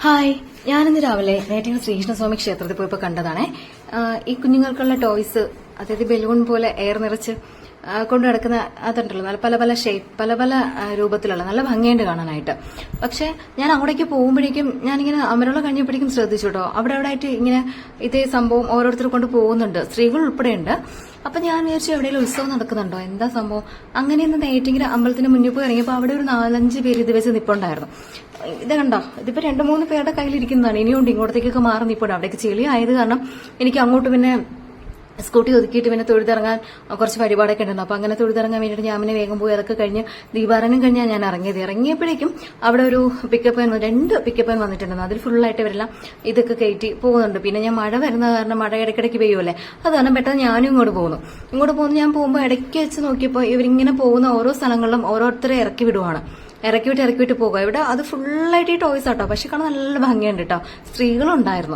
Hi, ഞാനിന്ന് രാവിലെ നേറ്റിങ്ങൽ ശ്രീകൃഷ്ണസ്വാമി ക്ഷേത്രത്തിൽ പോയപ്പോൾ കണ്ടതാണേ. ഈ കുഞ്ഞുങ്ങൾക്കുള്ള ടോയ്സ്, അതായത് ബലൂൺ പോലെ എയർ നിറച്ച് കൊണ്ടു നടക്കുന്ന അതുണ്ടല്ലോ, നല്ല പല പല ഷേപ്പ്, പല പല രൂപത്തിലുള്ള, നല്ല ഭംഗിയുണ്ട് കാണാനായിട്ട്. പക്ഷെ ഞാൻ അവിടേക്ക് പോകുമ്പോഴേക്കും ഞാനിങ്ങനെ അമരോള കഴിഞ്ഞപ്പോഴേക്കും ശ്രദ്ധിച്ചു കേട്ടോ, അവിടെ ആയിട്ട് ഇങ്ങനെ ഇതേ സംഭവം ഓരോരുത്തർ കൊണ്ട് പോകുന്നുണ്ട്, സ്ത്രീകൾ ഉൾപ്പെടെ ഉണ്ട്. അപ്പൊ ഞാൻ വിചാരിച്ചു എവിടെയെങ്കിലും ഉത്സവം നടക്കുന്നുണ്ടോ, എന്താ സംഭവം. അങ്ങനെയൊന്ന് നെയ്റ്റിങ്ങിന് അമ്പലത്തിന് മുന്നിൽ പോയി ഇറങ്ങിയപ്പോൾ അവിടെ ഒരു 4-5 പേര് ഇത് വെച്ച് നിപ്പുണ്ടായിരുന്നു. ഇത് കണ്ടോ, ഇതിപ്പോ 2-3 പേരുടെ കയ്യിലിരിക്കുന്നതാണ്. ഇനിയുണ്ട് ഇങ്ങോട്ടേക്കൊക്കെ മാറി നിൽപ്പുണ്ട്. അവിടേക്ക് ചെളി ആയത് കാരണം എനിക്ക് അങ്ങോട്ട് പിന്നെ സ്കൂട്ടി ഒതുക്കിയിട്ട് പിന്നെ തൊഴുതിറങ്ങാൻ കുറച്ച് പരിപാടിയൊക്കെ ഉണ്ടായിരുന്നു. അപ്പൊ അങ്ങനെ തൊഴുതിറങ്ങാൻ വേണ്ടിയിട്ട് ഞാൻ പിന്നെ വേഗം പോയി അതൊക്കെ കഴിഞ്ഞ് ദീപാരാധന കഴിഞ്ഞാൽ ഞാൻ ഇറങ്ങിയപ്പോഴേക്കും അവിടെ ഒരു പിക്കപ്പ് വാൻ, 2 പിക്കപ്പ് വാൻ വന്നിട്ടുണ്ടായിരുന്നു. അതിൽ ഫുള്ളായിട്ട് ഇവരെല്ലാം ഇതൊക്കെ കയറ്റി പോകുന്നുണ്ട്. പിന്നെ ഞാൻ മഴ വരുന്ന കാരണം, മഴ ഇടയ്ക്കിടയ്ക്ക് പെയ്യുമല്ലേ, അത് കാരണം പെട്ടെന്ന് ഞാനും ഇങ്ങോട്ട് പോകുന്നു. ഞാൻ പോകുമ്പോൾ ഇടയ്ക്ക് വെച്ച് നോക്കിയപ്പോൾ ഇവരിങ്ങനെ പോകുന്ന ഓരോ സ്ഥലങ്ങളിലും ഓരോരുത്തരെ ഇറക്കി വിട്ട് പോകുക. ഇവിടെ അത് ഫുള്ളായിട്ട് ഈ ടോയ്സ് ആട്ടോ. പക്ഷെ കാണാൻ നല്ല ഭംഗിയുണ്ട് കേട്ടോ. സ്ത്രീകളും ഉണ്ടായിരുന്നു.